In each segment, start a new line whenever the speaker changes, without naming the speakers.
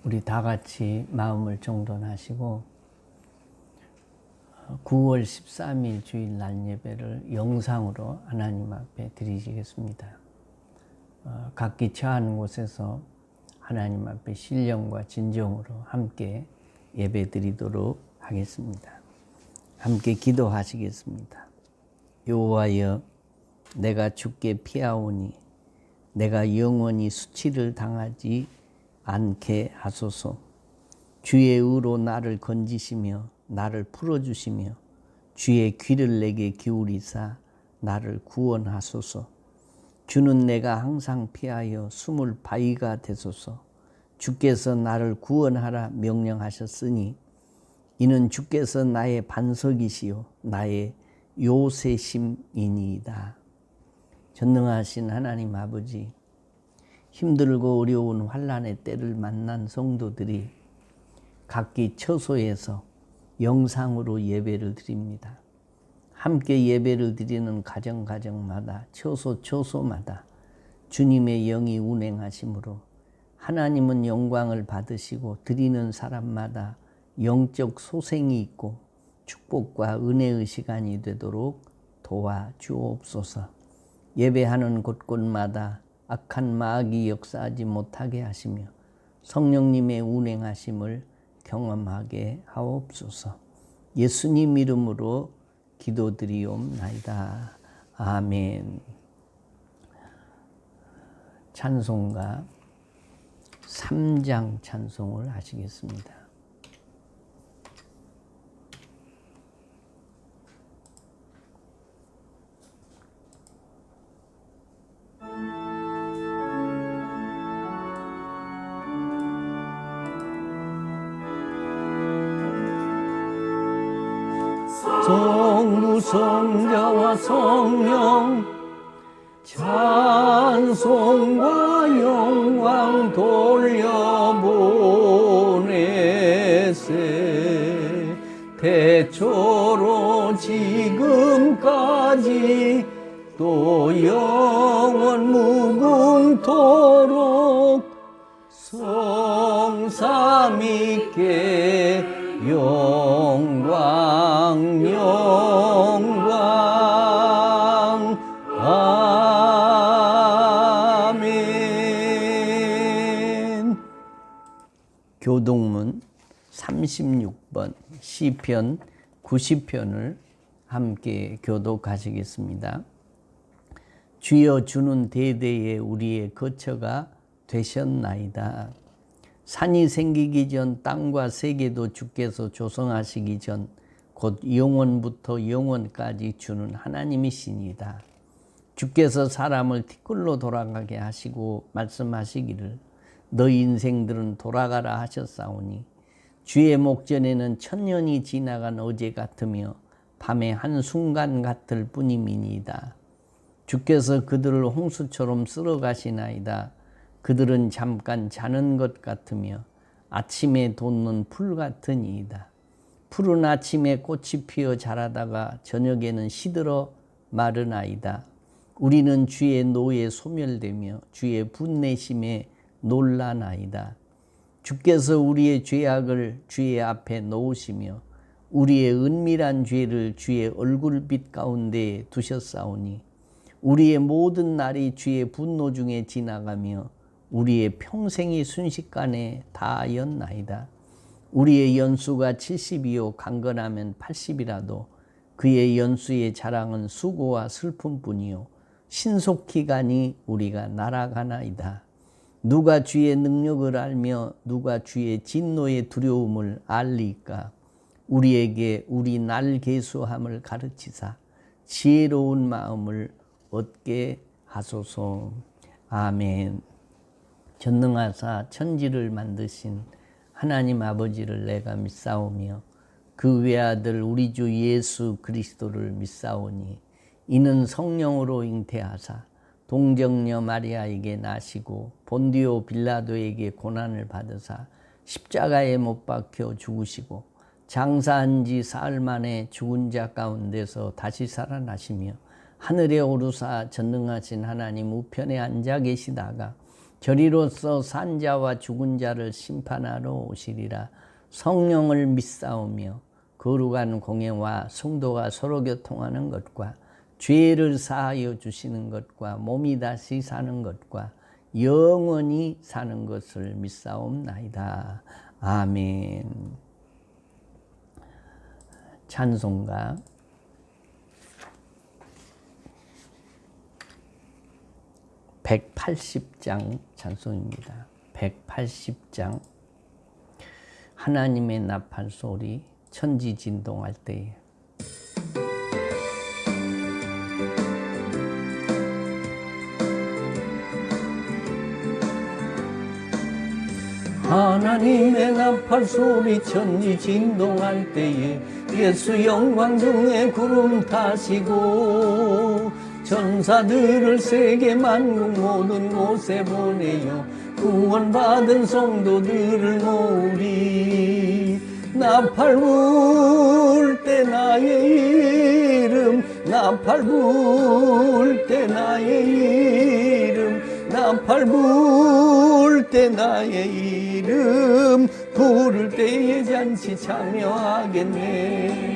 우리 다 같이 마음을 정돈하시고 9월 13일 주일날 예배를 영상으로 하나님 앞에 드리시겠습니다. 각기 처하는 곳에서 하나님 앞에 신령과 진정으로 함께 예배 드리도록 하겠습니다. 함께 기도하시겠습니다. 여호와여, 내가 주께 피하오니 내가 영원히 수치를 당하지 않게 하소서. 주의 의로 나를 건지시며 나를 풀어주시며 주의 귀를 내게 기울이사 나를 구원하소서. 주는 내가 항상 피하여 숨을 바위가 되소서. 주께서 나를 구원하라 명령하셨으니 이는 주께서 나의 반석이시요 나의 요새심이니이다. 전능하신 하나님 아버지, 힘들고 어려운 환난의 때를 만난 성도들이 각기 처소에서 영상으로 예배를 드립니다. 함께 예배를 드리는 가정마다 처소마다 주님의 영이 운행하심으로 하나님은 영광을 받으시고 드리는 사람마다 영적 소생이 있고 축복과 은혜의 시간이 되도록 도와주옵소서. 예배하는 곳곳마다 악한 마귀 역사하지 못하게 하시며 성령님의 운행하심을 경험하게 하옵소서. 예수님 이름으로 기도드리옵나이다. 아멘. 찬송가 3장 찬송을 하시겠습니다. 성부 성자와 성령 찬송과 영광 돌려보내세. 태초로 지금까지 또 영원 무궁토록 성삼위께 영광 아멘. 교동문 36번 시편 90편을 함께 교독하시겠습니다. 주여, 주는 대대에 우리의 거처가 되셨나이다. 산이 생기기 전 땅과 세계도 주께서 조성하시기 전 곧 영원부터 영원까지 주는 하나님이시니이다. 주께서 사람을 티끌로 돌아가게 하시고 말씀하시기를 너희 인생들은 돌아가라 하셨사오니 주의 목전에는 천년이 지나간 어제 같으며 밤의 한순간 같을 뿐임이니이다. 주께서 그들을 홍수처럼 쓸어가시나이다. 그들은 잠깐 자는 것 같으며 아침에 돋는 풀 같으니이다. 푸른 아침에 꽃이 피어 자라다가 저녁에는 시들어 마르나이다. 우리는 주의 노에 소멸되며 주의 분내심에 놀라나이다. 주께서 우리의 죄악을 주의 앞에 놓으시며 우리의 은밀한 죄를 주의 얼굴빛 가운데 두셨사오니 우리의 모든 날이 주의 분노 중에 지나가며 우리의 평생이 순식간에 다하였나이다. 우리의 연수가 70이요 강건하면 80이라도 그의 연수의 자랑은 수고와 슬픔뿐이요 신속히 가니 우리가 날아가나이다. 누가 주의 능력을 알며 누가 주의 진노의 두려움을 알리까? 우리에게 우리 날 계수함을 가르치사 지혜로운 마음을 얻게 하소서. 아멘. 전능하사 천지를 만드신 하나님 아버지를 내가 믿사오며 그 외아들 우리 주 예수 그리스도를 믿사오니 이는 성령으로 잉태하사 동정녀 마리아에게 나시고 본디오 빌라도에게 고난을 받으사 십자가에 못 박혀 죽으시고 장사한 지 사흘 만에 죽은 자 가운데서 다시 살아나시며 하늘에 오르사 전능하신 하나님 우편에 앉아 계시다가 저리로서 산자와 죽은 자를 심판하러 오시리라. 성령을 믿사오며 거룩한 공예와 성도가 서로 교통하는 것과 죄를 사하여 주시는 것과 몸이 다시 사는 것과 영원히 사는 것을 믿사옵나이다. 아멘. 찬송가 180장 찬송입니다. 180장. 하나님의 나팔 소리 천지 진동할 때에. 하나님의 나팔 소리 천지 진동할 때에 예수 영광 중에 구름 타시고 천사들을 세계 만국 모든 곳에 보내요 구원받은 성도들을 모으리. 나팔 불 때 나의 이름 나팔 불 때 나의 이름 나팔 불 때 나의 이름 부를 때에 잔치 참여하겠네.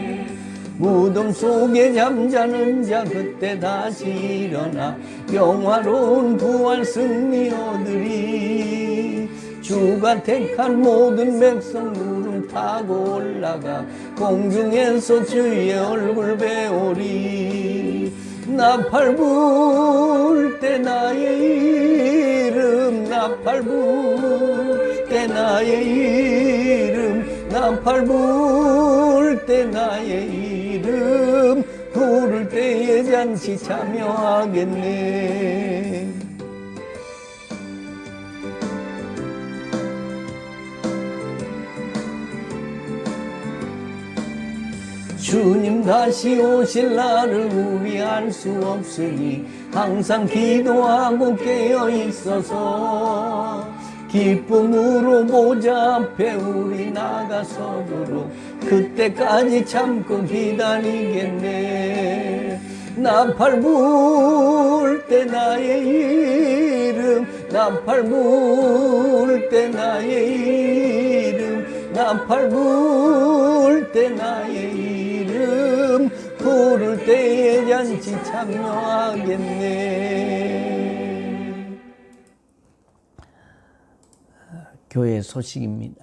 무덤 속에 잠자는 자 그때 다시 일어나 영화로운 부활 승리 얻으리. 주가 택한 모든 백성 구름 타고 올라가 공중에서 주의 얼굴 배우리. 나팔 불 때 나의 이름 나팔 불 때 나의 이름 나팔 불 때 나의 이름 부를 때에 잔치 참여하겠네. 주님 다시 오실 날을 우리 알 수 없으니 항상 기도하고 깨어 있어서 기쁨으로 보좌 앞에 우리 나가서도록 그때까지 참고 기다리겠네. 나팔 불 때 나의 이름 나팔 불 때 나의 이름 나팔 불 때 나의 이름 부를 때에 잔치 참여하겠네. 교회 소식입니다.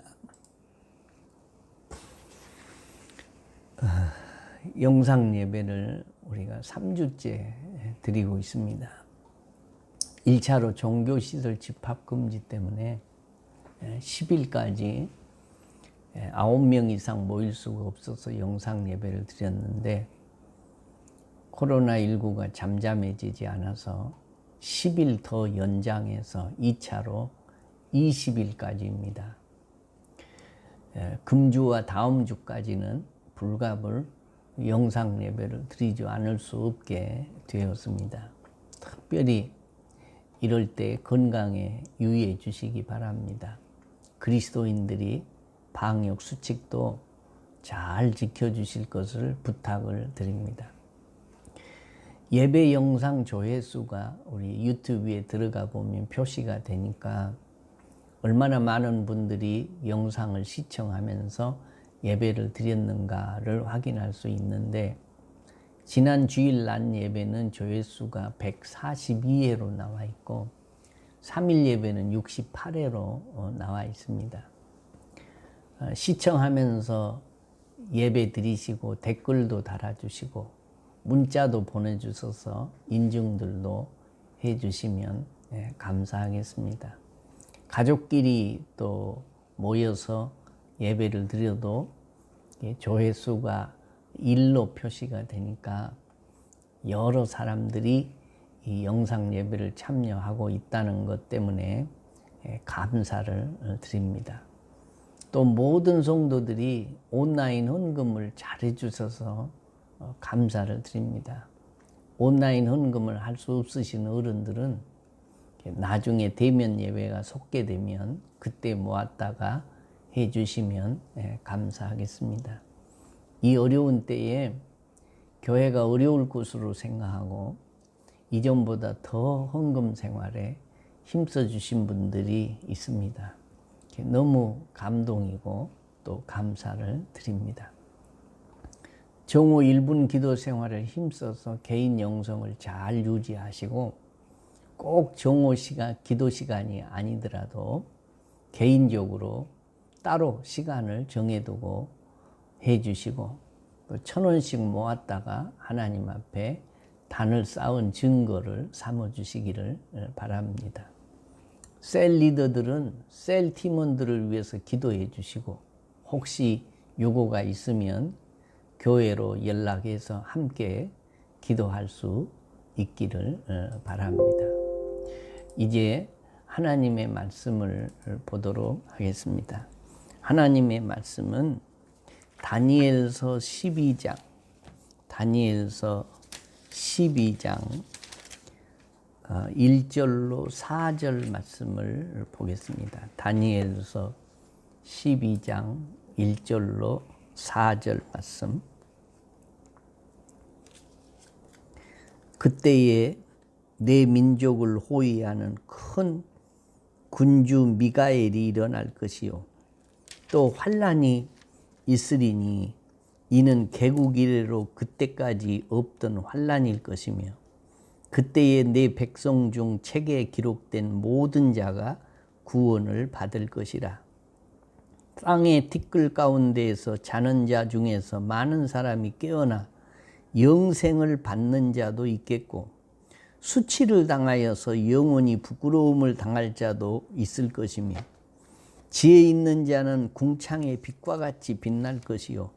영상 예배를 우리가 3주째 드리고 있습니다. 1차로 종교시설 집합금지 때문에 10일까지 9명 이상 모일 수가 없어서 영상 예배를 드렸는데 코로나19가 잠잠해지지 않아서 10일 더 연장해서 2차로 20일까지입니다. 금주와 다음 주까지는 불갑을 영상 예배를 드리지 않을 수 없게 되었습니다. 특별히 이럴 때 건강에 유의해 주시기 바랍니다. 그리스도인들이 방역 수칙도 잘 지켜주실 것을 부탁을 드립니다. 예배 영상 조회수가 우리 유튜브에 들어가 보면 표시가 되니까 얼마나 많은 분들이 영상을 시청하면서 예배를 드렸는가를 확인할 수 있는데 지난 주일 낮 예배는 조회수가 142회로 나와 있고 3일 예배는 68회로 나와 있습니다. 시청하면서 예배 드리시고 댓글도 달아주시고 문자도 보내주셔서 인증들도 해주시면 감사하겠습니다. 가족끼리 또 모여서 예배를 드려도 조회수가 1로 표시가 되니까 여러 사람들이 이 영상 예배를 참여하고 있다는 것 때문에 감사를 드립니다. 또 모든 성도들이 온라인 헌금을 잘해 주셔서 감사를 드립니다. 온라인 헌금을 할 수 없으신 어른들은 나중에 대면 예배가 속게 되면 그때 모았다가 해 주시면 감사하겠습니다. 이 어려운 때에 교회가 어려울 것으로 생각하고 이전보다 더 헌금 생활에 힘써 주신 분들이 있습니다. 너무 감동이고 또 감사를 드립니다. 정오 1분 기도 생활을 힘써서 개인 영성을 잘 유지하시고 꼭 정오 시간, 기도 시간이 아니더라도 개인적으로 따로 시간을 정해두고 해주시고 또 1,000원씩 모았다가 하나님 앞에 단을 쌓은 증거를 삼아주시기를 바랍니다. 셀 리더들은 셀 팀원들을 위해서 기도해 주시고 혹시 요구가 있으면 교회로 연락해서 함께 기도할 수 있기를 바랍니다. 이제 하나님의 말씀을 보도록 하겠습니다. 하나님의 말씀은 다니엘서 12장 1절로 4절 말씀을 보겠습니다. 다니엘서 12장 1절로 4절 말씀. 그때에 내 민족을 호위하는 큰 군주 미가엘이 일어날 것이요 또 환난이 있으리니 이는 개국 이래로 그때까지 없던 환난일 것이며 그때에 내 백성 중 책에 기록된 모든 자가 구원을 받을 것이라. 땅의 티끌 가운데에서 자는 자 중에서 많은 사람이 깨어나 영생을 받는 자도 있겠고 수치를 당하여서 영원히 부끄러움을 당할 자도 있을 것이며 지혜 있는 자는 궁창의 빛과 같이 빛날 것이요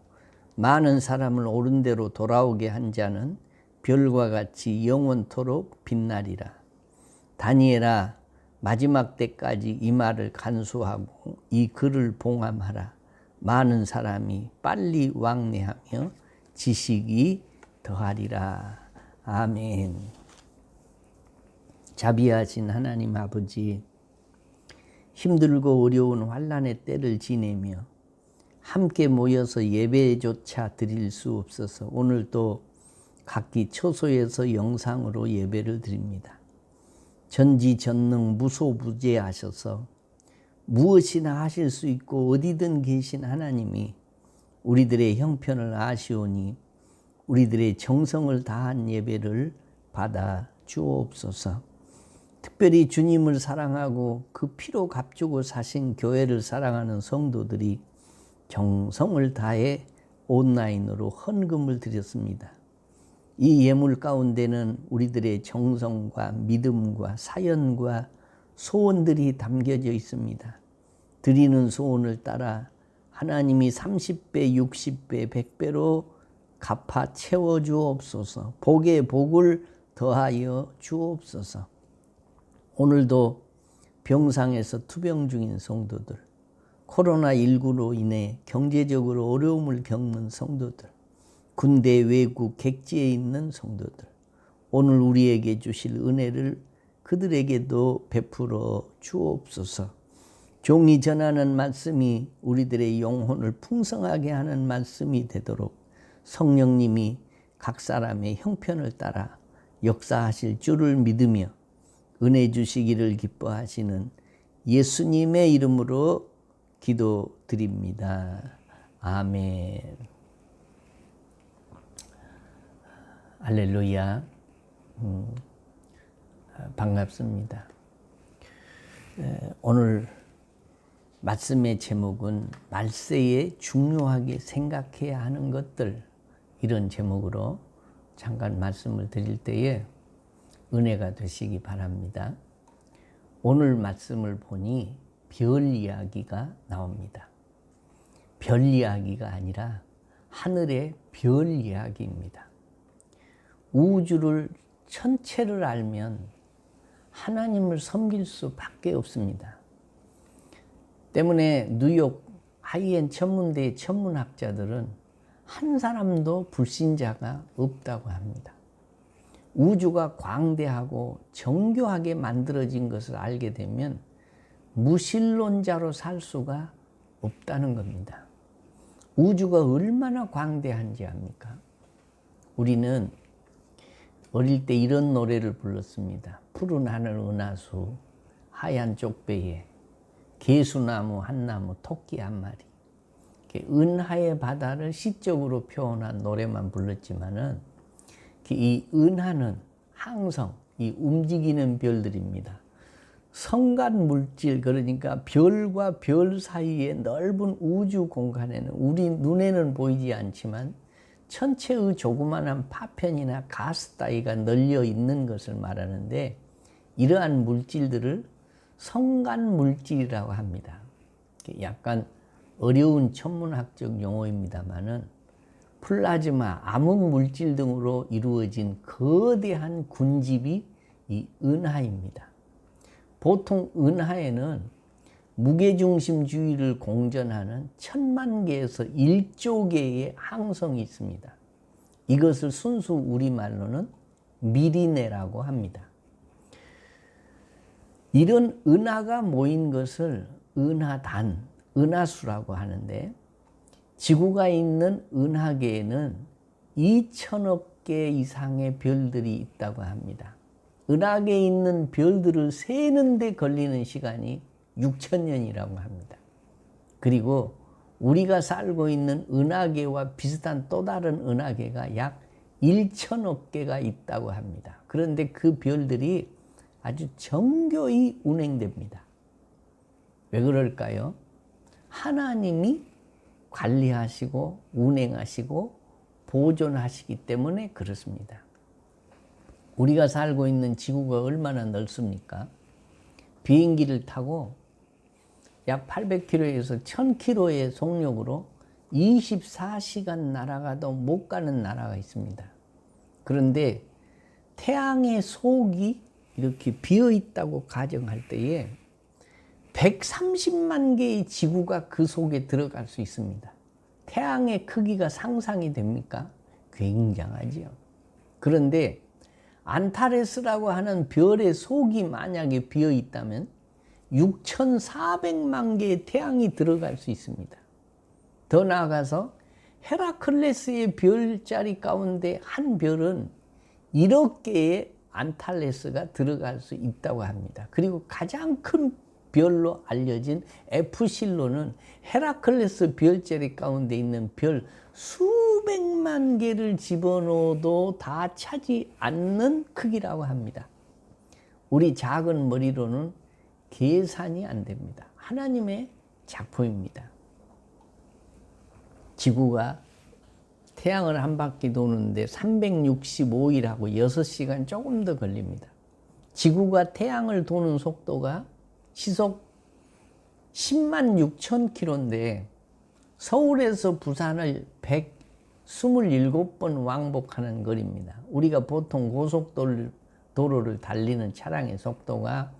많은 사람을 옳은 대로 돌아오게 한 자는 별과 같이 영원토록 빛나리라. 다니엘아, 마지막 때까지 이 말을 간수하고 이 글을 봉함하라. 많은 사람이 빨리 왕래하며 지식이 더하리라. 아멘. 자비하신 하나님 아버지, 힘들고 어려운 환난의 때를 지내며 함께 모여서 예배조차 드릴 수 없어서 오늘도 각기 처소에서 영상으로 예배를 드립니다. 전지전능 무소부재하셔서 무엇이나 하실 수 있고 어디든 계신 하나님이 우리들의 형편을 아시오니 우리들의 정성을 다한 예배를 받아 주옵소서. 특별히 주님을 사랑하고 그 피로 값주고 사신 교회를 사랑하는 성도들이 정성을 다해 온라인으로 헌금을 드렸습니다. 이 예물 가운데는 우리들의 정성과 믿음과 사연과 소원들이 담겨져 있습니다. 드리는 소원을 따라 하나님이 30배, 60배, 100배로 갚아 채워주옵소서. 복에 복을 더하여 주옵소서. 오늘도 병상에서 투병 중인 성도들, 코로나19로 인해 경제적으로 어려움을 겪는 성도들, 군대 외국 객지에 있는 성도들, 오늘 우리에게 주실 은혜를 그들에게도 베풀어 주옵소서. 종이 전하는 말씀이 우리들의 영혼을 풍성하게 하는 말씀이 되도록 성령님이 각 사람의 형편을 따라 역사하실 줄을 믿으며 은혜 주시기를 기뻐하시는 예수님의 이름으로 기도드립니다. 아멘. 할렐루야. 반갑습니다. 오늘 말씀의 제목은 말세에 중요하게 생각해야 하는 것들, 이런 제목으로 잠깐 말씀을 드릴 때에 은혜가 되시기 바랍니다. 오늘 말씀을 보니 별 이야기가 나옵니다. 별 이야기가 아니라 하늘의 별 이야기입니다. 우주를 전체를 알면 하나님을 섬길 수밖에 없습니다. 때문에 뉴욕 하이엔 천문대의 천문학자들은 한 사람도 불신자가 없다고 합니다. 우주가 광대하고 정교하게 만들어진 것을 알게 되면 무신론자로 살 수가 없다는 겁니다. 우주가 얼마나 광대한지 압니까? 우리는 어릴 때 이런 노래를 불렀습니다. 푸른 하늘 은하수 하얀 쪽배에 개수나무 한 나무, 토끼 한 마리. 은하의 바다를 시적으로 표현한 노래만 불렀지만은 이 은하는 항성, 이 움직이는 별들입니다. 성간 물질, 그러니까 별과 별 사이의 넓은 우주 공간에는 우리 눈에는 보이지 않지만 천체의 조그마한 파편이나 가스 따위가 널려 있는 것을 말하는데, 이러한 물질들을 성간 물질이라고 합니다. 약간 어려운 천문학적 용어입니다만은 플라즈마, 암흑 물질 등으로 이루어진 거대한 군집이 이 은하입니다. 보통 은하에는 무게중심주의를 공전하는 1000만 개에서 1조 개의 항성이 있습니다. 이것을 순수 우리말로는 미리네라고 합니다. 이런 은하가 모인 것을 은하단, 은하수라고 하는데, 지구가 있는 은하계에는 2천억 개 이상의 별들이 있다고 합니다. 은하계에 있는 별들을 세는 데 걸리는 시간이 6천년이라고 합니다. 그리고 우리가 살고 있는 은하계와 비슷한 또 다른 은하계가 약 1천억 개가 있다고 합니다. 그런데 그 별들이 아주 정교히 운행됩니다. 왜 그럴까요? 하나님이 관리하시고 운행하시고 보존하시기 때문에 그렇습니다. 우리가 살고 있는 지구가 얼마나 넓습니까? 비행기를 타고 약 800km에서 1000km의 속력으로 24시간 날아가도 못 가는 나라가 있습니다. 그런데 태양의 속이 이렇게 비어 있다고 가정할 때에 130만 개의 지구가 그 속에 들어갈 수 있습니다. 태양의 크기가 상상이 됩니까? 굉장하지요. 그런데 안타레스라고 하는 별의 속이 만약에 비어 있다면 6,400만 개의 태양이 들어갈 수 있습니다. 더 나아가서 헤라클레스의 별자리 가운데 한 별은 1억 개의 안타레스가 들어갈 수 있다고 합니다. 그리고 가장 큰 별로 알려진 에프실론은 헤라클레스 별자리 가운데 있는 별 수백만 개를 집어넣어도 다 차지 않는 크기라고 합니다. 우리 작은 머리로는 계산이 안 됩니다. 하나님의 작품입니다. 지구가 태양을 한 바퀴 도는데 365일하고 6시간 조금 더 걸립니다. 지구가 태양을 도는 속도가 시속 10만 6천 킬로인데 서울에서 부산을 127번 왕복하는 거리입니다. 우리가 보통 고속도로를 달리는 차량의 속도가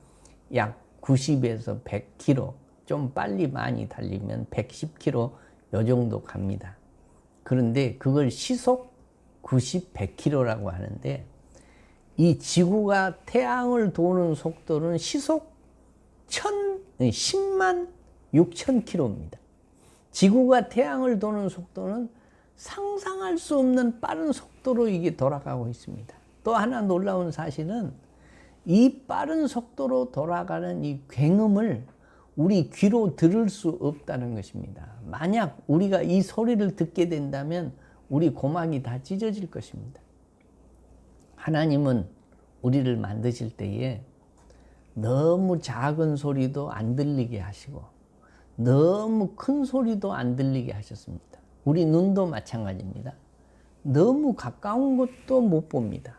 약 90에서 100km, 좀 빨리 많이 달리면 110km 요 정도 갑니다. 그런데 그걸 시속 90, 100km라고 하는데, 이 지구가 태양을 도는 속도는 시속 10만 6천 킬로입니다. 지구가 태양을 도는 속도는 상상할 수 없는 빠른 속도로 이게 돌아가고 있습니다. 또 하나 놀라운 사실은 이 빠른 속도로 돌아가는 이 굉음을 우리 귀로 들을 수 없다는 것입니다. 만약 우리가 이 소리를 듣게 된다면 우리 고막이 다 찢어질 것입니다. 하나님은 우리를 만드실 때에 너무 작은 소리도 안 들리게 하시고 너무 큰 소리도 안 들리게 하셨습니다. 우리 눈도 마찬가지입니다. 너무 가까운 것도 못 봅니다.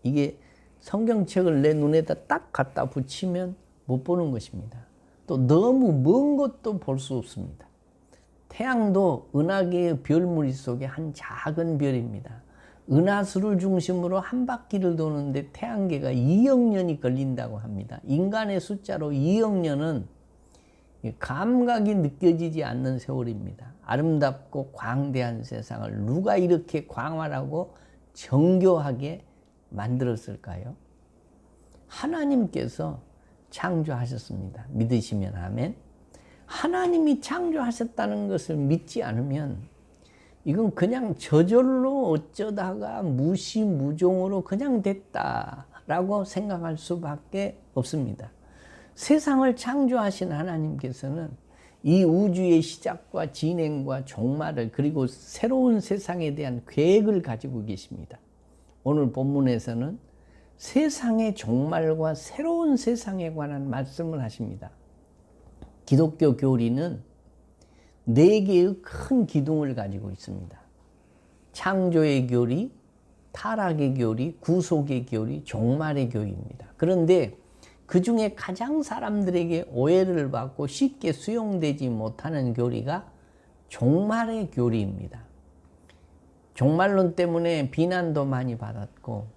이게 성경책을 내 눈에다 딱 갖다 붙이면 못 보는 것입니다. 또 너무 먼 것도 볼 수 없습니다. 태양도 은하계의 별무리 속의 한 작은 별입니다. 은하수를 중심으로 한 바퀴를 도는데 태양계가 2억 년이 걸린다고 합니다. 인간의 숫자로 2억 년은 감각이 느껴지지 않는 세월입니다. 아름답고 광대한 세상을 누가 이렇게 광활하고 정교하게 만들었을까요? 하나님께서 창조하셨습니다. 믿으시면 아멘. 하나님이 창조하셨다는 것을 믿지 않으면 이건 그냥 저절로 어쩌다가 무시무종으로 그냥 됐다라고 생각할 수밖에 없습니다. 세상을 창조하신 하나님께서는 이 우주의 시작과 진행과 종말을 그리고 새로운 세상에 대한 계획을 가지고 계십니다. 오늘 본문에서는 세상의 종말과 새로운 세상에 관한 말씀을 하십니다. 기독교 교리는 4개의 큰 기둥을 가지고 있습니다. 창조의 교리, 타락의 교리, 구속의 교리, 종말의 교리입니다. 그런데 그 중에 가장 사람들에게 오해를 받고 쉽게 수용되지 못하는 교리가 종말의 교리입니다. 종말론 때문에 비난도 많이 받았고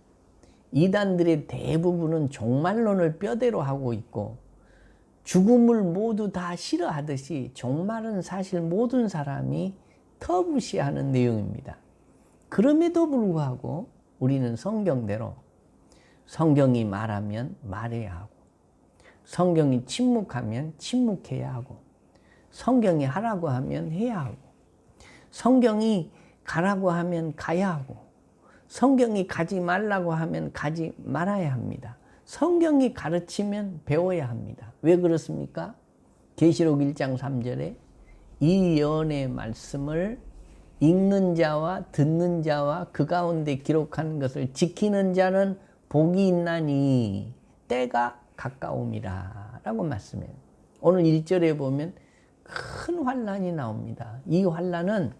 이단들의 대부분은 종말론을 뼈대로 하고 있고 죽음을 모두 다 싫어하듯이 종말은 사실 모든 사람이 터부시하는 내용입니다. 그럼에도 불구하고 우리는 성경대로 성경이 말하면 말해야 하고 성경이 침묵하면 침묵해야 하고 성경이 하라고 하면 해야 하고 성경이 가라고 하면 가야 하고 성경이 가지 말라고 하면 가지 말아야 합니다. 성경이 가르치면 배워야 합니다. 왜 그렇습니까? 계시록 1장 3절에 이 예언의 말씀을 읽는 자와 듣는 자와 그 가운데 기록한 것을 지키는 자는 복이 있나니 때가 가까움이라 라고 말씀해요. 오늘 1절에 보면 큰 환란이 나옵니다. 이 환란은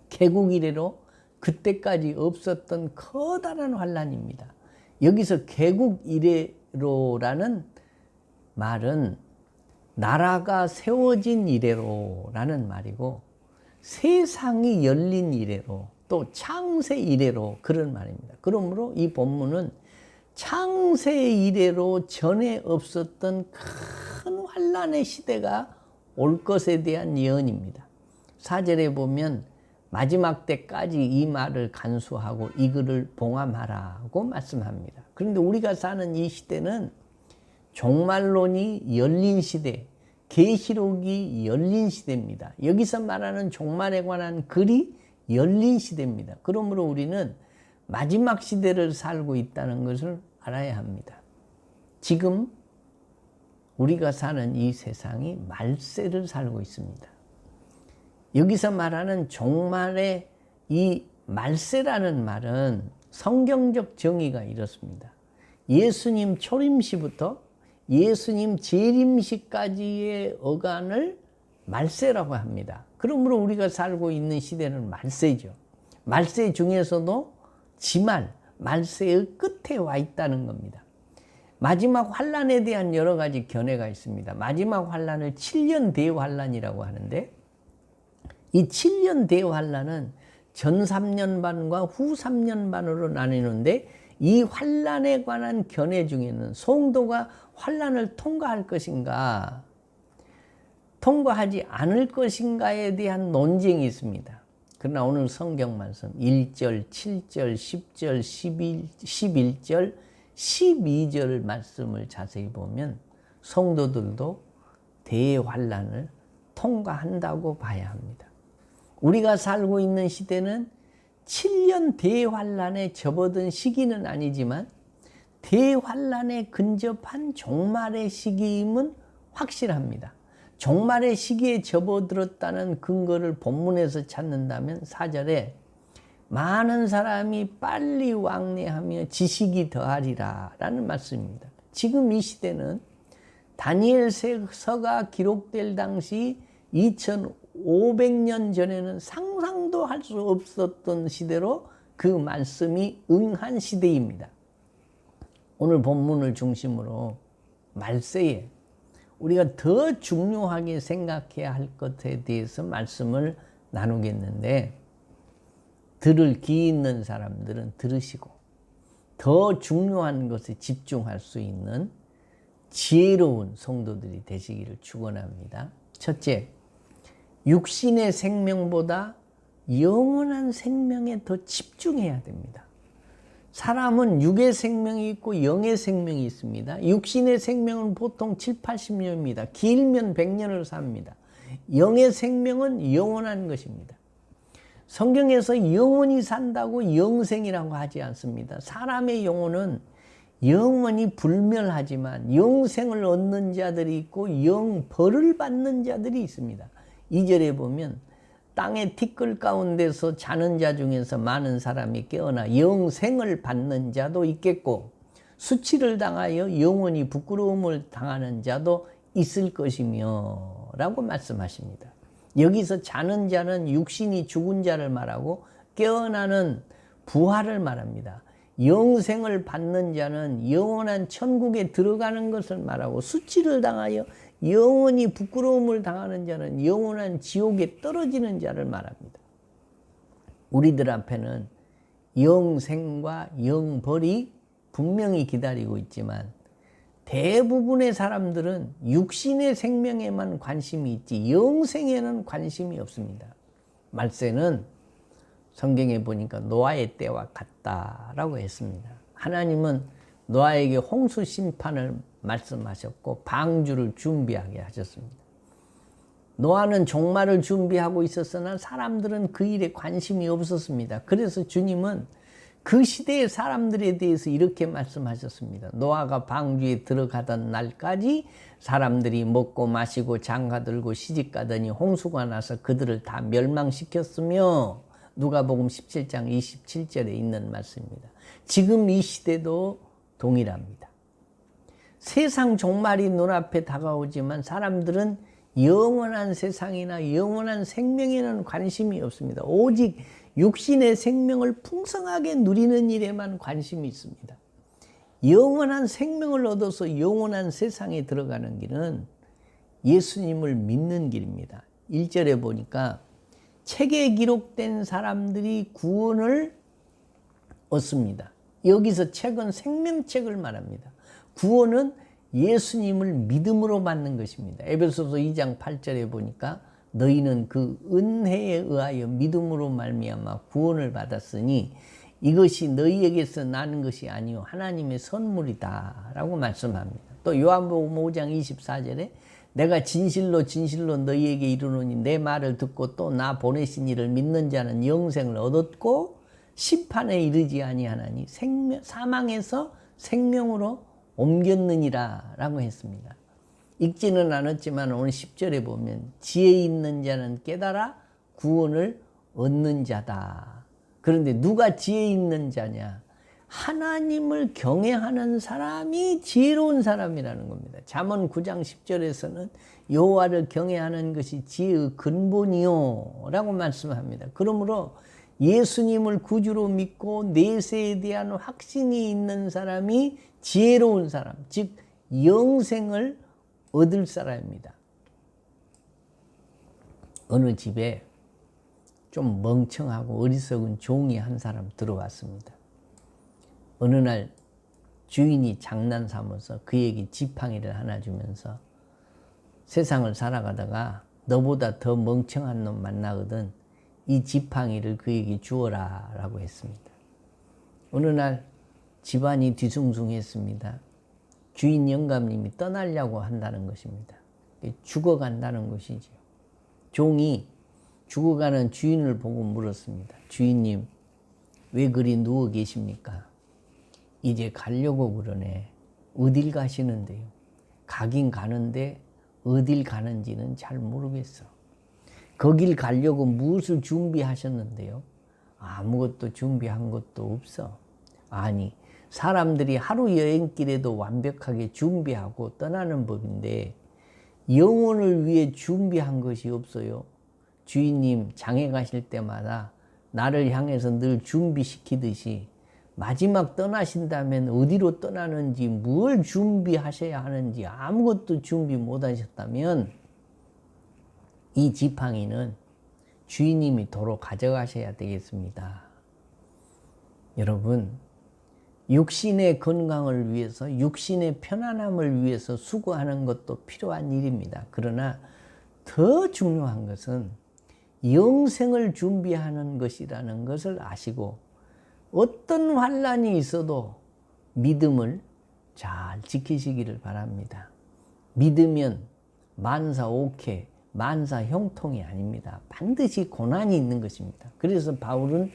개국 이래로 그때까지 없었던 커다란 환란입니다. 여기서 개국 이래로라는 말은 나라가 세워진 이래로라는 말이고 세상이 열린 이래로 또 창세 이래로 그런 말입니다. 그러므로 이 본문은 창세 이래로 전에 없었던 큰 환란의 시대가 올 것에 대한 예언입니다. 4절에 보면 마지막 때까지 이 말을 간수하고 이 글을 봉함하라고 말씀합니다. 그런데 우리가 사는 이 시대는 종말론이 열린 시대, 계시록이 열린 시대입니다. 여기서 말하는 종말에 관한 글이 열린 시대입니다. 그러므로 우리는 마지막 시대를 살고 있다는 것을 알아야 합니다. 지금 우리가 사는 이 세상이 말세를 살고 있습니다. 여기서 말하는 종말의 이 말세라는 말은 성경적 정의가 이렇습니다. 예수님 초림시부터 예수님 재림시까지의 어간을 말세라고 합니다. 그러므로 우리가 살고 있는 시대는 말세죠. 말세 중에서도 지말, 말세의 끝에 와 있다는 겁니다. 마지막 환란에 대한 여러 가지 견해가 있습니다. 마지막 환란을 7년 대환란이라고 하는데 이 7년 대환란은 전 3년 반과 후 3년 반으로 나뉘는데 이 환란에 관한 견해 중에는 성도가 환란을 통과할 것인가 통과하지 않을 것인가에 대한 논쟁이 있습니다. 그러나 오늘 성경 말씀 1절, 7절, 10절, 11절, 12절 말씀을 자세히 보면 성도들도 대환란을 통과한다고 봐야 합니다. 우리가 살고 있는 시대는 7년 대환란에 접어든 시기는 아니지만 대환란에 근접한 종말의 시기임은 확실합니다. 종말의 시기에 접어들었다는 근거를 본문에서 찾는다면 4절에 많은 사람이 빨리 왕래하며 지식이 더하리라 라는 말씀입니다. 지금 이 시대는 다니엘서가 기록될 당시 2500년 전에는 상상도 할 수 없었던 시대로 그 말씀이 응한 시대입니다. 오늘 본문을 중심으로 말세에 우리가 더 중요하게 생각해야 할 것에 대해서 말씀을 나누겠는데 들을 귀 있는 사람들은 들으시고 더 중요한 것에 집중할 수 있는 지혜로운 성도들이 되시기를 축원합니다. 첫째, 육신의 생명보다 영원한 생명에 더 집중해야 됩니다. 사람은 육의 생명이 있고 영의 생명이 있습니다. 육신의 생명은 보통 7, 80년입니다. 길면 100년을 삽니다. 영의 생명은 영원한 것입니다. 성경에서 영원히 산다고 영생이라고 하지 않습니다. 사람의 영혼은 영원히 불멸하지만 영생을 얻는 자들이 있고 영벌을 받는 자들이 있습니다. 2절에 보면 땅의 티끌 가운데서 자는 자 중에서 많은 사람이 깨어나 영생을 받는 자도 있겠고 수치를 당하여 영원히 부끄러움을 당하는 자도 있을 것이며 라고 말씀하십니다. 여기서 자는 자는 육신이 죽은 자를 말하고 깨어나는 부활을 말합니다. 영생을 받는 자는 영원한 천국에 들어가는 것을 말하고 수치를 당하여 영원히 부끄러움을 당하는 자는 영원한 지옥에 떨어지는 자를 말합니다. 우리들 앞에는 영생과 영벌이 분명히 기다리고 있지만 대부분의 사람들은 육신의 생명에만 관심이 있지 영생에는 관심이 없습니다. 말세는 성경에 보니까 노아의 때와 같다라고 했습니다. 하나님은 노아에게 홍수 심판을 말씀하셨고 방주를 준비하게 하셨습니다. 노아는 종말을 준비하고 있었으나 사람들은 그 일에 관심이 없었습니다. 그래서 주님은 그 시대의 사람들에 대해서 이렇게 말씀하셨습니다. 노아가 방주에 들어가던 날까지 사람들이 먹고 마시고 장가들고 시집가더니 홍수가 나서 그들을 다 멸망시켰으며 누가복음 17장 27절에 있는 말씀입니다. 지금 이 시대도 동일합니다. 세상 종말이 눈앞에 다가오지만 사람들은 영원한 세상이나 영원한 생명에는 관심이 없습니다. 오직 육신의 생명을 풍성하게 누리는 일에만 관심이 있습니다. 영원한 생명을 얻어서 영원한 세상에 들어가는 길은 예수님을 믿는 길입니다. 1절에 보니까 책에 기록된 사람들이 구원을 얻습니다. 여기서 책은 생명책을 말합니다. 구원은 예수님을 믿음으로 받는 것입니다. 에베소서 2장 8절에 보니까 너희는 그 은혜에 의하여 믿음으로 말미암아 구원을 받았으니 이것이 너희에게서 나는 것이 아니요 하나님의 선물이다 라고 말씀합니다. 또 요한복음 5장 24절에 내가 진실로 진실로 너희에게 이르노니 내 말을 듣고 또 나 보내신 이를 믿는 자는 영생을 얻었고 심판에 이르지 아니하나니 사망에서 생명으로 옮겼느니라 라고 했습니다. 읽지는 않았지만 오늘 10절에 보면 지혜 있는 자는 깨달아 구원을 얻는 자다. 그런데 누가 지혜 있는 자냐? 하나님을 경외하는 사람이 지혜로운 사람이라는 겁니다. 잠언 9장 10절에서는 여호와를 경외하는 것이 지혜의 근본이요 라고 말씀합니다. 그러므로 예수님을 구주로 믿고 내세에 대한 확신이 있는 사람이 지혜로운 사람, 즉 영생을 얻을 사람입니다. 어느 집에 좀 멍청하고 어리석은 종이 한 사람 들어왔습니다. 어느 날 주인이 장난 삼아서 그에게 지팡이를 하나 주면서 세상을 살아가다가 너보다 더 멍청한 놈 만나거든 이 지팡이를 그에게 주어라 라고 했습니다. 어느 날 집안이 뒤숭숭했습니다. 주인 영감님이 떠나려고 한다는 것입니다. 죽어간다는 것이죠. 종이 죽어가는 주인을 보고 물었습니다. 주인님, 왜 그리 누워 계십니까? 이제 가려고 그러네. 어딜 가시는데요? 가긴 가는데 어딜 가는지는 잘 모르겠어. 거길 가려고 무엇을 준비하셨는데요? 아무것도 준비한 것도 없어. 아니, 사람들이 하루 여행길에도 완벽하게 준비하고 떠나는 법인데 영혼을 위해 준비한 것이 없어요. 주인님 장에 가실 때마다 나를 향해서 늘 준비시키듯이 마지막 떠나신다면 어디로 떠나는지 뭘 준비하셔야 하는지 아무것도 준비 못하셨다면 이 지팡이는 주인님이 도로 가져가셔야 되겠습니다. 여러분, 육신의 건강을 위해서 육신의 편안함을 위해서 수고하는 것도 필요한 일입니다. 그러나 더 중요한 것은 영생을 준비하는 것이라는 것을 아시고 어떤 환난이 있어도 믿음을 잘 지키시기를 바랍니다. 믿으면 만사 오케, 만사 형통이 아닙니다. 반드시 고난이 있는 것입니다. 그래서 바울은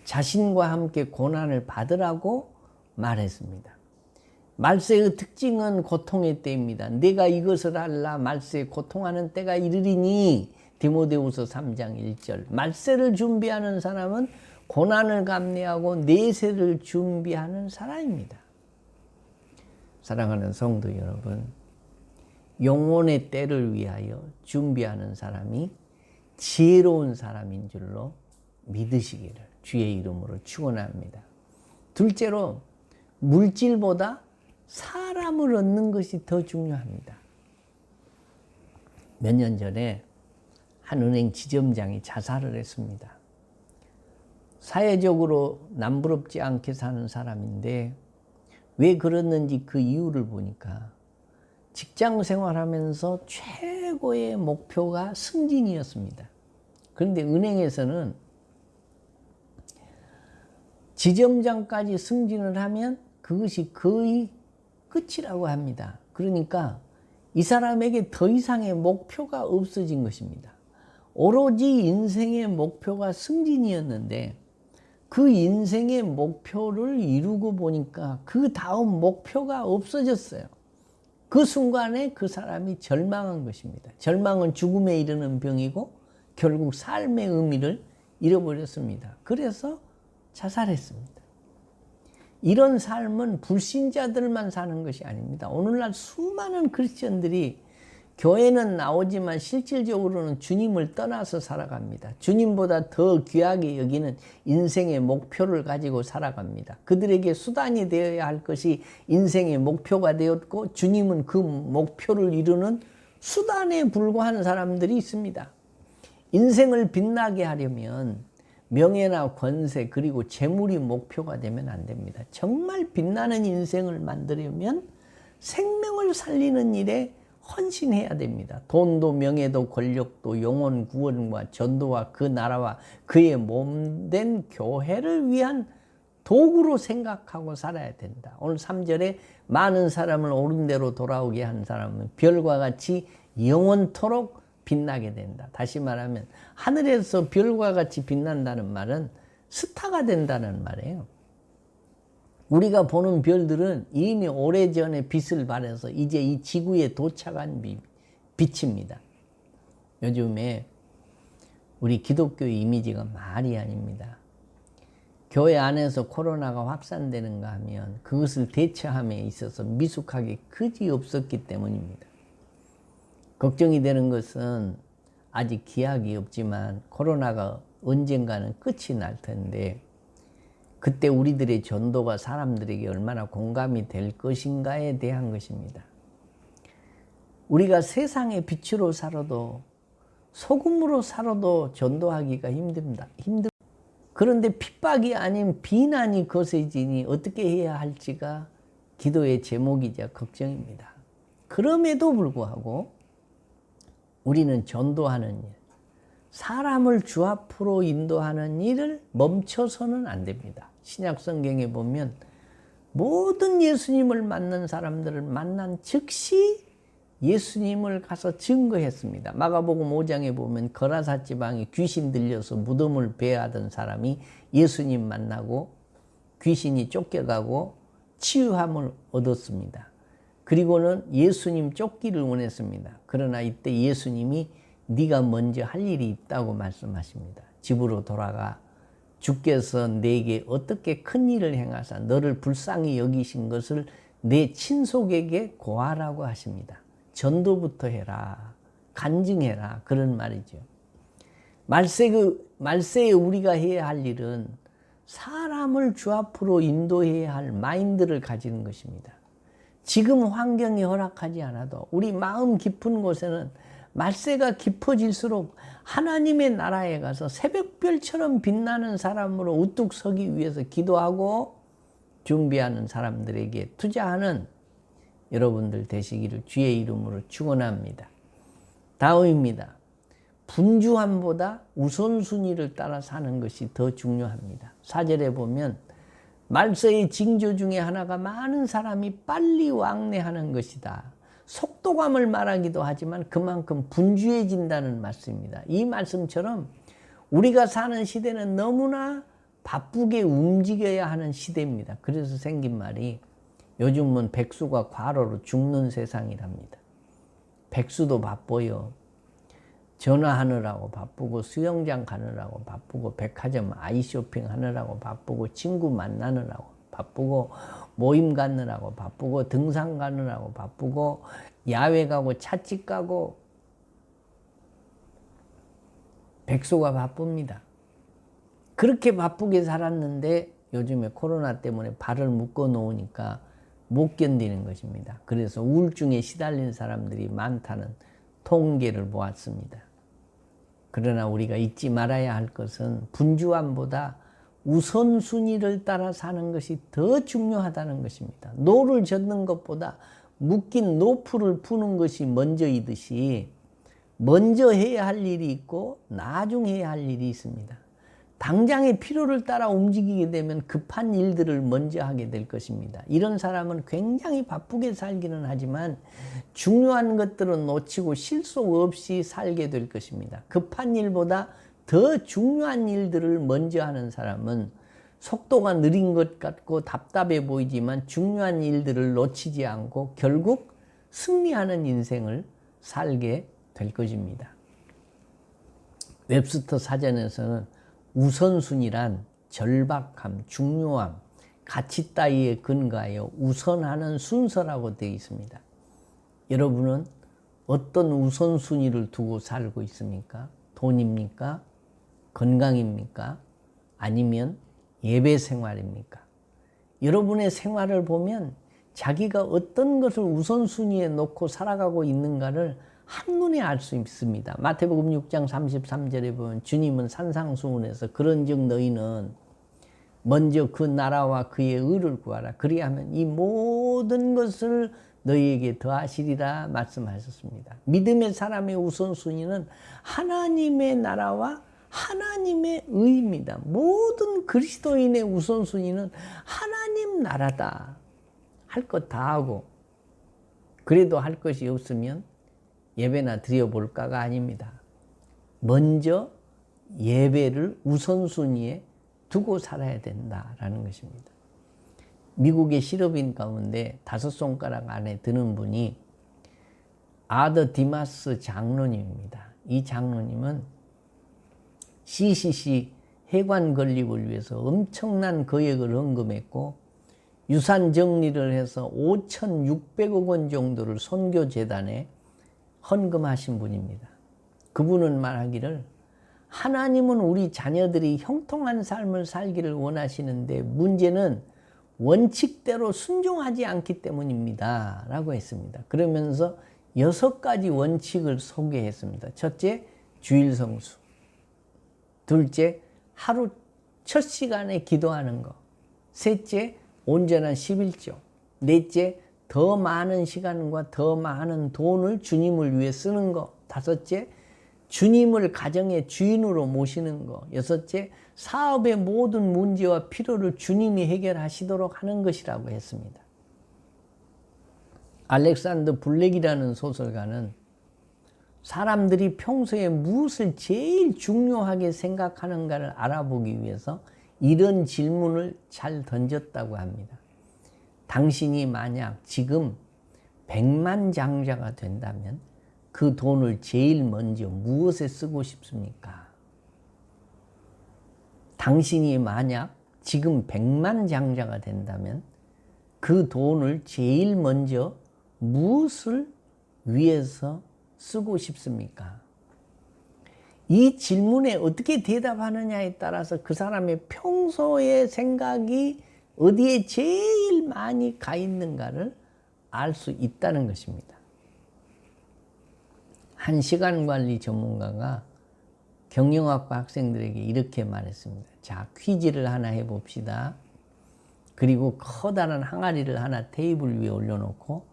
자신과 함께 고난을 받으라고 말했습니다. 말세의 특징은 고통의 때입니다. 내가 이것을 알라 말세에 고통하는 때가 이르리니 디모데후서 3장 1절. 말세를 준비하는 사람은 고난을 감내하고 내세를 준비하는 사람입니다. 사랑하는 성도 여러분, 영혼의 때를 위하여 준비하는 사람이 지혜로운 사람인 줄로 믿으시기를 주의 이름으로 축원합니다. 둘째로 물질보다 사람을 얻는 것이 더 중요합니다. 몇 년 전에 한 은행 지점장이 자살을 했습니다. 사회적으로 남부럽지 않게 사는 사람인데 왜 그랬는지 그 이유를 보니까 직장 생활하면서 최고의 목표가 승진이었습니다. 그런데 은행에서는 지점장까지 승진을 하면 그것이 거의 끝이라고 합니다. 그러니까 이 사람에게 더 이상의 목표가 없어진 것입니다. 오로지 인생의 목표가 승진이었는데 그 인생의 목표를 이루고 보니까 그 다음 목표가 없어졌어요. 그 순간에 그 사람이 절망한 것입니다. 절망은 죽음에 이르는 병이고 결국 삶의 의미를 잃어버렸습니다. 그래서 자살했습니다. 이런 삶은 불신자들만 사는 것이 아닙니다. 오늘날 수많은 크리스천들이 교회는 나오지만 실질적으로는 주님을 떠나서 살아갑니다. 주님보다 더 귀하게 여기는 인생의 목표를 가지고 살아갑니다. 그들에게 수단이 되어야 할 것이 인생의 목표가 되었고 주님은 그 목표를 이루는 수단에 불과한 사람들이 있습니다. 인생을 빛나게 하려면 명예나 권세 그리고 재물이 목표가 되면 안 됩니다. 정말 빛나는 인생을 만들려면 생명을 살리는 일에 헌신해야 됩니다. 돈도 명예도 권력도 영혼 구원과 전도와 그 나라와 그의 몸된 교회를 위한 도구로 생각하고 살아야 된다. 오늘 3절에 많은 사람을 옳은 대로 돌아오게 한 사람은 별과 같이 영원토록 빛나게 된다. 다시 말하면 하늘에서 별과 같이 빛난다는 말은 스타가 된다는 말이에요. 우리가 보는 별들은 이미 오래전에 빛을 발해서 이제 이 지구에 도착한 빛입니다. 요즘에 우리 기독교의 이미지가 말이 아닙니다. 교회 안에서 코로나가 확산되는가 하면 그것을 대처함에 있어서 미숙하게 그지없었기 때문입니다. 걱정이 되는 것은 아직 기약이 없지만 코로나가 언젠가는 끝이 날 텐데 그때 우리들의 전도가 사람들에게 얼마나 공감이 될 것인가에 대한 것입니다. 우리가 세상의 빛으로 살아도 소금으로 살아도 전도하기가 힘듭니다. 그런데 핍박이 아닌 비난이 거세지니 어떻게 해야 할지가 기도의 제목이자 걱정입니다. 그럼에도 불구하고 우리는 전도하는 일, 사람을 주 앞으로 인도하는 일을 멈춰서는 안 됩니다. 신약 성경에 보면 모든 예수님을 만난 사람들을 만난 즉시 예수님을 가서 증거했습니다. 마가복음 5장에 보면 거라사 지방에 귀신 들려서 무덤을 배회하던 사람이 예수님 만나고 귀신이 쫓겨가고 치유함을 얻었습니다. 그리고는 예수님 쫓기를 원했습니다. 그러나 이때 예수님이 네가 먼저 할 일이 있다고 말씀하십니다. 집으로 돌아가 주께서 내게 어떻게 큰 일을 행하사 너를 불쌍히 여기신 것을 내 친속에게 고하라고 하십니다. 전도부터 해라. 간증해라. 그런 말이죠. 말세에 우리가 해야 할 일은 사람을 주 앞으로 인도해야 할 마인드를 가지는 것입니다. 지금 환경이 허락하지 않아도 우리 마음 깊은 곳에는 말세가 깊어질수록 하나님의 나라에 가서 새벽별처럼 빛나는 사람으로 우뚝 서기 위해서 기도하고 준비하는 사람들에게 투자하는 여러분들 되시기를 주의 이름으로 축원합니다. 다음입니다. 분주함보다 우선순위를 따라 사는 것이 더 중요합니다. 4절에 보면 말세의 징조 중에 하나가 많은 사람이 빨리 왕래하는 것이다. 속도감을 말하기도 하지만 그만큼 분주해진다는 말씀입니다. 이 말씀처럼 우리가 사는 시대는 너무나 바쁘게 움직여야 하는 시대입니다. 그래서 생긴 말이 요즘은 백수가 과로로 죽는 세상이랍니다. 백수도 바빠요. 전화하느라고 바쁘고 수영장 가느라고 바쁘고 백화점 아이쇼핑 하느라고 바쁘고 친구 만나느라고 바쁘고 모임 가느라고 바쁘고 등산 가느라고 바쁘고 야외 가고 찻집 가고 백수가 바쁩니다. 그렇게 바쁘게 살았는데 요즘에 코로나 때문에 발을 묶어 놓으니까 못 견디는 것입니다. 그래서 우울증에 시달린 사람들이 많다는 통계를 보았습니다. 그러나 우리가 잊지 말아야 할 것은 분주함보다 우선순위를 따라 사는 것이 더 중요하다는 것입니다. 노를 젓는 것보다 묶인 노풀을 푸는 것이 먼저이듯이 먼저 해야 할 일이 있고 나중 해야 할 일이 있습니다. 당장의 필요를 따라 움직이게 되면 급한 일들을 먼저 하게 될 것입니다. 이런 사람은 굉장히 바쁘게 살기는 하지만 중요한 것들은 놓치고 실속 없이 살게 될 것입니다. 급한 일보다 더 중요한 일들을 먼저 하는 사람은 속도가 느린 것 같고 답답해 보이지만 중요한 일들을 놓치지 않고 결국 승리하는 인생을 살게 될 것입니다. 웹스터 사전에서는 우선순위란 절박함, 중요함, 가치 따위에 근거하여 우선하는 순서라고 되어 있습니다. 여러분은 어떤 우선순위를 두고 살고 있습니까? 돈입니까? 건강입니까? 아니면 예배 생활입니까? 여러분의 생활을 보면 자기가 어떤 것을 우선순위에 놓고 살아가고 있는가를 한눈에 알 수 있습니다. 마태복음 6장 33절에 보면 주님은 산상수훈에서 그런즉 너희는 먼저 그 나라와 그의 의를 구하라. 그리하면 이 모든 것을 너희에게 더하시리라 말씀하셨습니다. 믿음의 사람의 우선순위는 하나님의 나라와 하나님의 의입니다. 모든 그리스도인의 우선순위는 하나님 나라다. 할 것 다 하고 그래도 할 것이 없으면 예배나 드려볼까가 아닙니다. 먼저 예배를 우선순위에 두고 살아야 된다라는 것입니다. 미국의 실업인 가운데 5손가락 안에 드는 분이 아더 디마스 장로님입니다. 이 장로님은 CCC 해관 건립을 위해서 엄청난 거액을 헌금했고 유산 정리를 해서 5,600억 원 정도를 선교재단에 헌금하신 분입니다. 그분은 말하기를 하나님은 우리 자녀들이 형통한 삶을 살기를 원하시는데 문제는 원칙대로 순종하지 않기 때문입니다. 라고 했습니다. 그러면서 6가지 원칙을 소개했습니다. 첫째, 주일 성수. 둘째, 하루 첫 시간에 기도하는 것. 셋째, 온전한 11조. 넷째, 더 많은 시간과 더 많은 돈을 주님을 위해 쓰는 것. 다섯째, 주님을 가정의 주인으로 모시는 것. 여섯째, 사업의 모든 문제와 필요를 주님이 해결하시도록 하는 것이라고 했습니다. 알렉산더 블랙이라는 소설가는 사람들이 평소에 무엇을 제일 중요하게 생각하는가를 알아보기 위해서 이런 질문을 잘 던졌다고 합니다. 당신이 만약 지금 100만 장자가 된다면 그 돈을 제일 먼저 무엇에 쓰고 싶습니까? 당신이 만약 지금 100만 장자가 된다면 그 돈을 제일 먼저 무엇을 위해서 쓰고 싶습니까? 이 질문에 어떻게 대답하느냐에 따라서 그 사람의 평소의 생각이 어디에 제일 많이 가 있는가를 알 수 있다는 것입니다. 한 시간관리 전문가가 경영학과 학생들에게 이렇게 말했습니다. 자, 퀴즈를 하나 해봅시다. 그리고 커다란 항아리를 하나 테이블 위에 올려놓고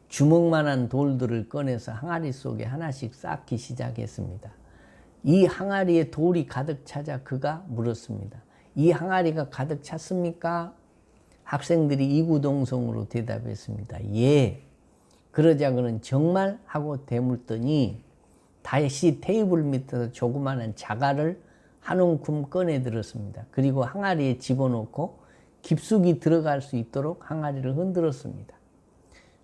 주먹만한 돌들을 꺼내서 항아리 속에 하나씩 쌓기 시작했습니다. 이 항아리에 돌이 가득 차자 그가 물었습니다. 이 항아리가 가득 찼습니까? 학생들이 이구동성으로 대답했습니다. 예. 그러자 그는 정말 하고 되물더니 다시 테이블 밑에서 조그마한 자갈을 한 움큼 꺼내 들었습니다. 그리고 항아리에 집어넣고 깊숙이 들어갈 수 있도록 항아리를 흔들었습니다.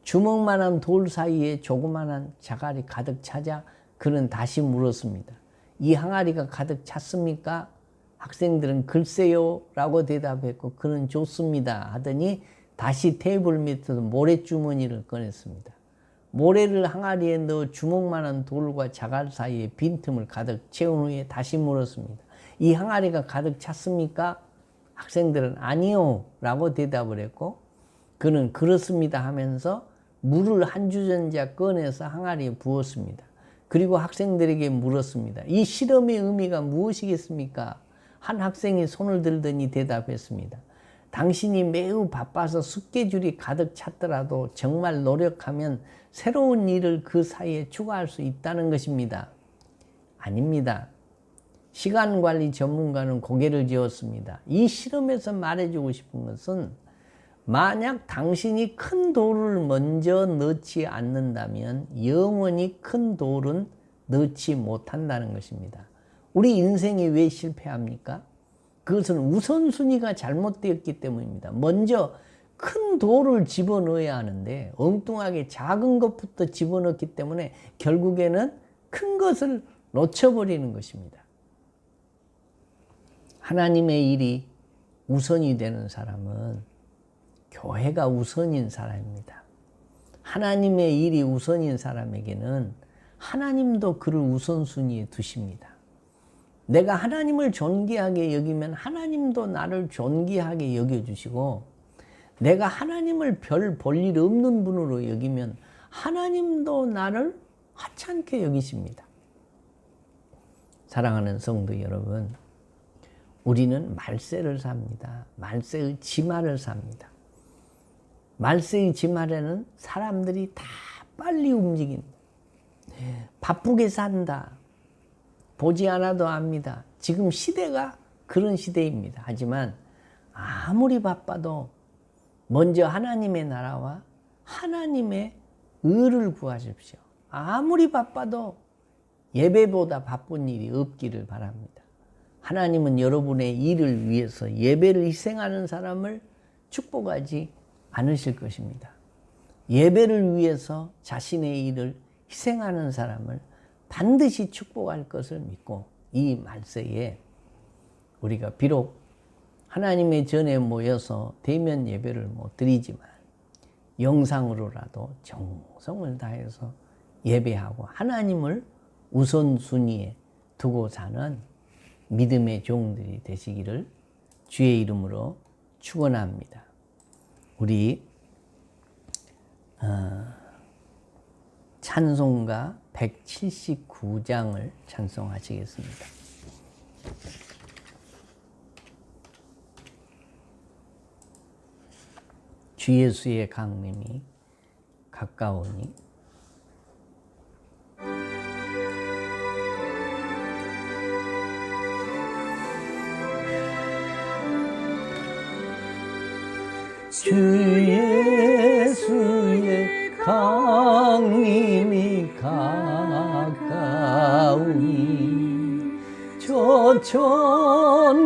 주먹만한 돌 사이에 조그만한 자갈이 가득 차자 그는 다시 물었습니다. 이 항아리가 가득 찼습니까? 학생들은 글쎄요 라고 대답했고 그는 좋습니다 하더니 다시 테이블 밑에서 모래주머니를 꺼냈습니다. 모래를 항아리에 넣어 주먹만한 돌과 자갈 사이에 빈틈을 가득 채운 후에 다시 물었습니다. 이 항아리가 가득 찼습니까? 학생들은 아니요 라고 대답을 했고 그는 그렇습니다 하면서 물을 한 주전자 꺼내서 항아리에 부었습니다. 그리고 학생들에게 물었습니다. 이 실험의 의미가 무엇이겠습니까? 한 학생이 손을 들더니 대답했습니다. 당신이 매우 바빠서 스케줄이 가득 찼더라도 정말 노력하면 새로운 일을 그 사이에 추가할 수 있다는 것입니다. 아닙니다. 시간관리 전문가는 고개를 저었습니다. 이 실험에서 말해주고 싶은 것은 만약 당신이 큰 돌을 먼저 넣지 않는다면 영원히 큰 돌은 넣지 못한다는 것입니다. 우리 인생이 왜 실패합니까? 그것은 우선순위가 잘못되었기 때문입니다. 먼저 큰 돌을 집어넣어야 하는데 엉뚱하게 작은 것부터 집어넣기 때문에 결국에는 큰 것을 놓쳐버리는 것입니다. 하나님의 일이 우선이 되는 사람은 교회가 우선인 사람입니다. 하나님의 일이 우선인 사람에게는 하나님도 그를 우선순위에 두십니다. 내가 하나님을 존귀하게 여기면 하나님도 나를 존귀하게 여겨주시고 내가 하나님을 별 볼 일 없는 분으로 여기면 하나님도 나를 하찮게 여기십니다. 사랑하는 성도 여러분, 우리는 말세를 삽니다. 말세의 지말을 삽니다. 말세의 지말에는 사람들이 다 빨리 움직인다. 바쁘게 산다. 보지 않아도 압니다. 지금 시대가 그런 시대입니다. 하지만 아무리 바빠도 먼저 하나님의 나라와 하나님의 의를 구하십시오. 아무리 바빠도 예배보다 바쁜 일이 없기를 바랍니다. 하나님은 여러분의 일을 위해서 예배를 희생하는 사람을 축복하지 않으실 것입니다. 예배를 위해서 자신의 일을 희생하는 사람을 반드시 축복할 것을 믿고 이 말세에 우리가 비록 하나님의 전에 모여서 대면 예배를 못 드리지만 영상으로라도 정성을 다해서 예배하고 하나님을 우선순위에 두고 사는 믿음의 종들이 되시기를 주의 이름으로 축원합니다. 우리 찬송가 179장을 찬송하시겠습니다. 주 예수의 강림이 가까우니 주 예수의 강림이 가까우니 저 천국을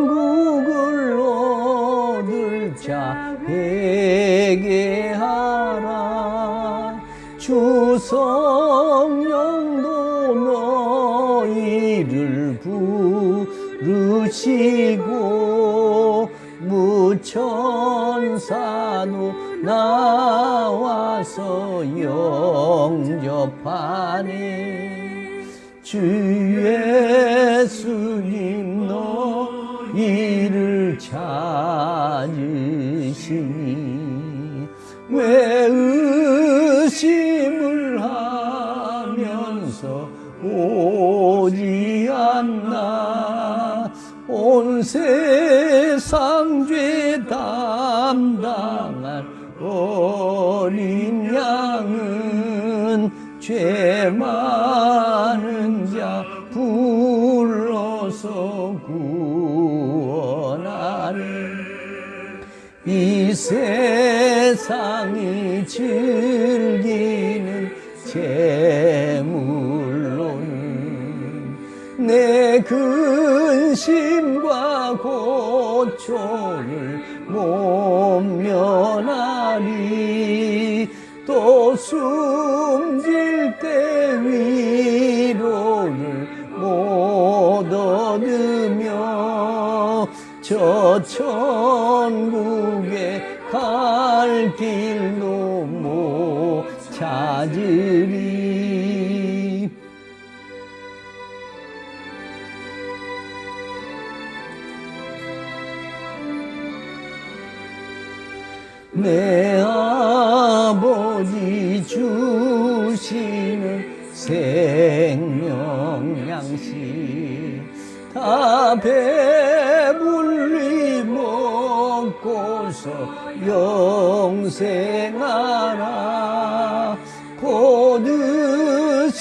얻을 자 회개하라. 주 성령도 너희를 부르시고 무천사도 나와서 영접하네. 주 예수님 너희를 찾으시니 왜 의심을 하면서 오지 않나. 온 세상 죄 담당한 어린 양은 죄 많은 자 불러서 구원하네. 이 세상이 즐기는 재물로는 내 근심과 고초를 못 숨질 때 위로를 못 얻으며 저 천국에 갈 길도 못 찾으리. 내 아버지 주시는 생명 양식 다 배불리 먹고서 영생하라. 고드심을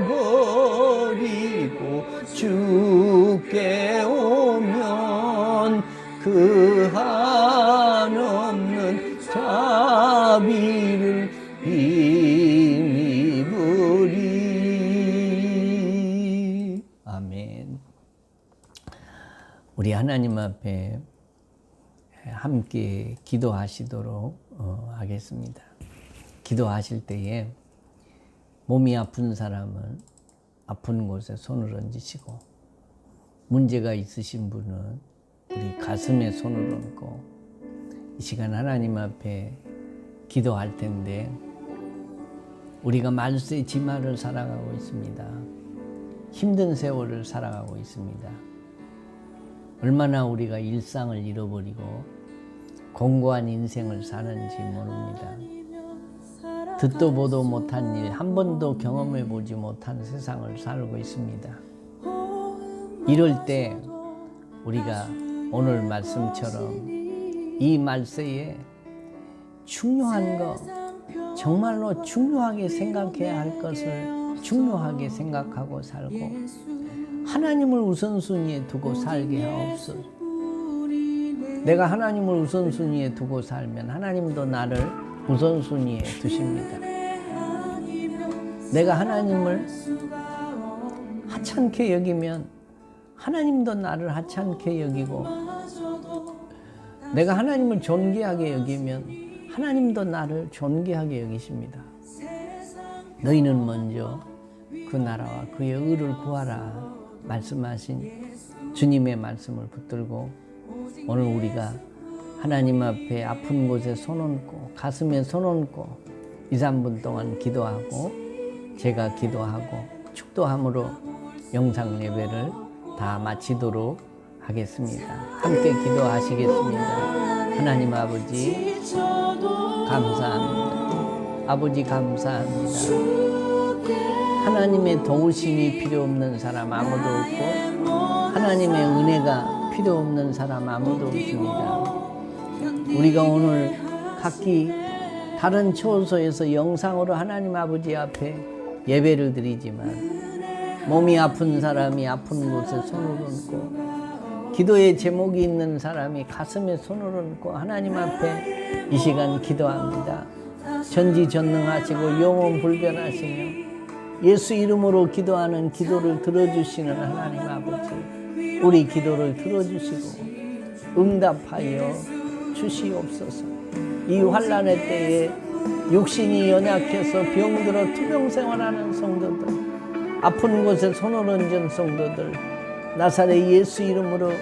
버리고 주께 오면 그 한없는 자비를 힘입으리. 아멘. 우리 하나님 앞에 함께 기도하시도록 하겠습니다. 기도하실 때에 몸이 아픈 사람은 아픈 곳에 손을 얹으시고, 문제가 있으신 분은 우리 가슴에 손을 얹고 이 시간 하나님 앞에 기도할 텐데, 우리가 말세 지마를 살아가고 있습니다. 힘든 세월을 살아가고 있습니다. 얼마나 우리가 일상을 잃어버리고 공고한 인생을 사는지 모릅니다. 듣도 보도 못한 일, 한 번도 경험해 보지 못한 세상을 살고 있습니다. 이럴 때 우리가 오늘 말씀처럼 이 말세에 중요한 것, 정말로 중요하게 생각해야 할 것을 중요하게 생각하고 살고 하나님을 우선순위에 두고 살게 하옵소서. 내가 하나님을 우선순위에 두고 살면 하나님도 나를 우선순위에 두십니다. 내가 하나님을 하찮게 여기면 하나님도 나를 하찮게 여기고, 내가 하나님을 존귀하게 여기면 하나님도 나를 존귀하게 여기십니다. 너희는 먼저 그 나라와 그의 의를 구하라 말씀하신 주님의 말씀을 붙들고, 오늘 우리가 하나님 앞에 아픈 곳에 손 얹고 가슴에 손 얹고 2, 3분 동안 기도하고 제가 기도하고 축도함으로 영상 예배를 다 마치도록 하겠습니다. 함께 기도하시겠습니다. 하나님 아버지 감사합니다. 아버지 감사합니다. 하나님의 도우심이 필요 없는 사람 아무도 없고 하나님의 은혜가 필요 없는 사람 아무도 없습니다. 우리가 오늘 각기 다른 처소에서 영상으로 하나님 아버지 앞에 예배를 드리지만, 몸이 아픈 사람이 아픈 곳에 손을 얹고, 기도의 제목이 있는 사람이 가슴에 손을 얹고 하나님 앞에 이 시간 기도합니다. 전지전능하시고 영원불변하시며 예수 이름으로 기도하는 기도를 들어주시는 하나님 아버지, 우리 기도를 들어주시고 응답하여 주시옵소서. 이 환난의 때에 육신이 연약해서 병들어 투병생활하는 성도들, 아픈 곳에 손을 얹은 성도들, 나사렛 예수 이름으로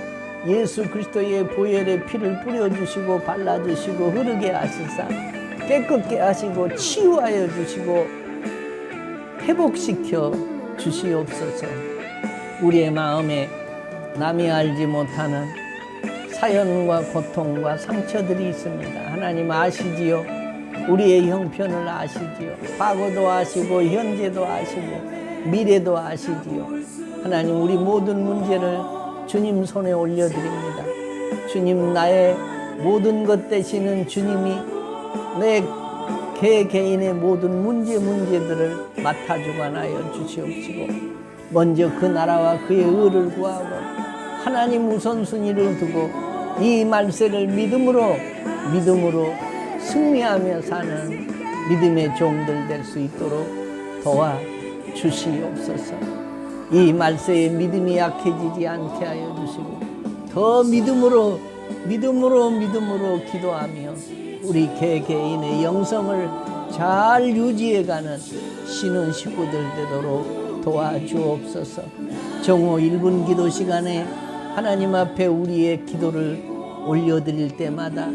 예수 그리스도의 보혈의 피를 뿌려주시고 발라주시고 흐르게 하시사 깨끗게 하시고 치유하여 주시고 회복시켜 주시옵소서. 우리의 마음에 남이 알지 못하는 사연과 고통과 상처들이 있습니다. 하나님 아시지요. 우리의 형편을 아시지요. 과거도 아시고 현재도 아시고 미래도 아시지요. 하나님, 우리 모든 문제를 주님 손에 올려드립니다. 주님, 나의 모든 것 되시는 주님이 내 개개인의 모든 문제들을 맡아주관하여 주시옵시고, 먼저 그 나라와 그의 의를 구하고 하나님 우선순위를 두고 이 말세를 믿음으로 승리하며 사는 믿음의 종들 될 수 있도록 도와 주시옵소서. 이 말세에 믿음이 약해지지 않게 하여 주시고 더 믿음으로 기도하며 우리 개개인의 영성을 잘 유지해가는 신혼 식구들 되도록 도와주옵소서. 정오 1분 기도 시간에 하나님 앞에 우리의 기도를 올려드릴 때마다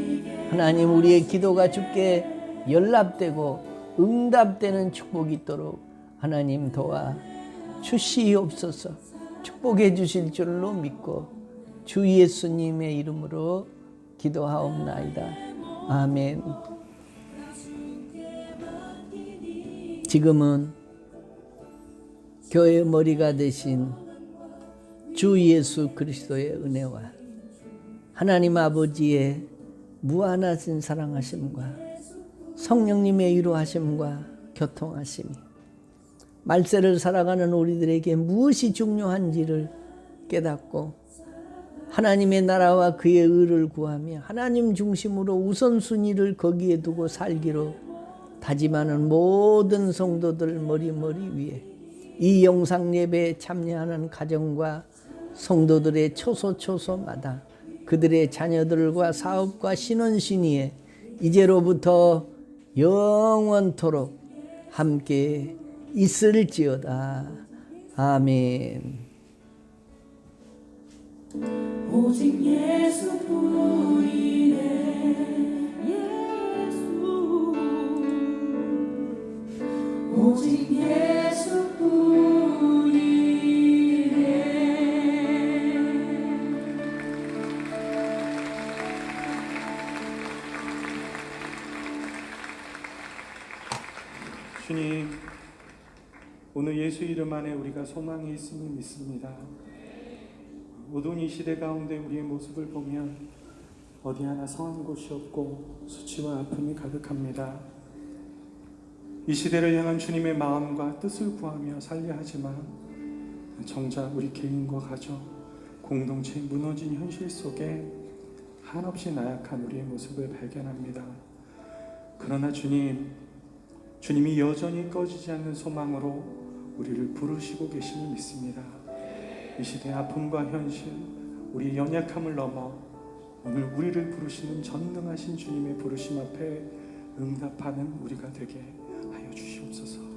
하나님 우리의 기도가 주께 연락되고 응답되는 축복이 있도록 하나님 도와 주시옵소서. 축복해 주실 줄로 믿고 주 예수님의 이름으로 기도하옵나이다. 아멘. 지금은 교회의 머리가 되신 주 예수 그리스도의 은혜와 하나님 아버지의 무한하신 사랑하심과 성령님의 위로하심과 교통하심이 말세를 살아가는 우리들에게 무엇이 중요한지를 깨닫고 하나님의 나라와 그의 의를 구하며 하나님 중심으로 우선순위를 거기에 두고 살기로 다짐하는 모든 성도들 머리 위에 이 영상 예배에 참여하는 가정과 성도들의 초소마다 그들의 자녀들과 사업과 신혼신의에 이제로부터 영원토록 함께 있을지어다. 아멘.
오직 예수뿐이네. 예수 오직 예수뿐이네.
주님, 오늘 예수 이름 안에 우리가 소망이 있음을 믿습니다. 어두운 이 시대 가운데 우리의 모습을 보면 어디 하나 성한 곳이 없고 수치와 아픔이 가득합니다. 이 시대를 향한 주님의 마음과 뜻을 구하며 살려 하지만 정작 우리 개인과 가정, 공동체의 무너진 현실 속에 한없이 나약한 우리의 모습을 발견합니다. 그러나 주님이 여전히 꺼지지 않는 소망으로 우리를 부르시고 계심을 믿습니다. 이 시대의 아픔과 현실, 우리의 연약함을 넘어 오늘 우리를 부르시는 전능하신 주님의 부르심 앞에 응답하는 우리가 되게 하여 주시옵소서.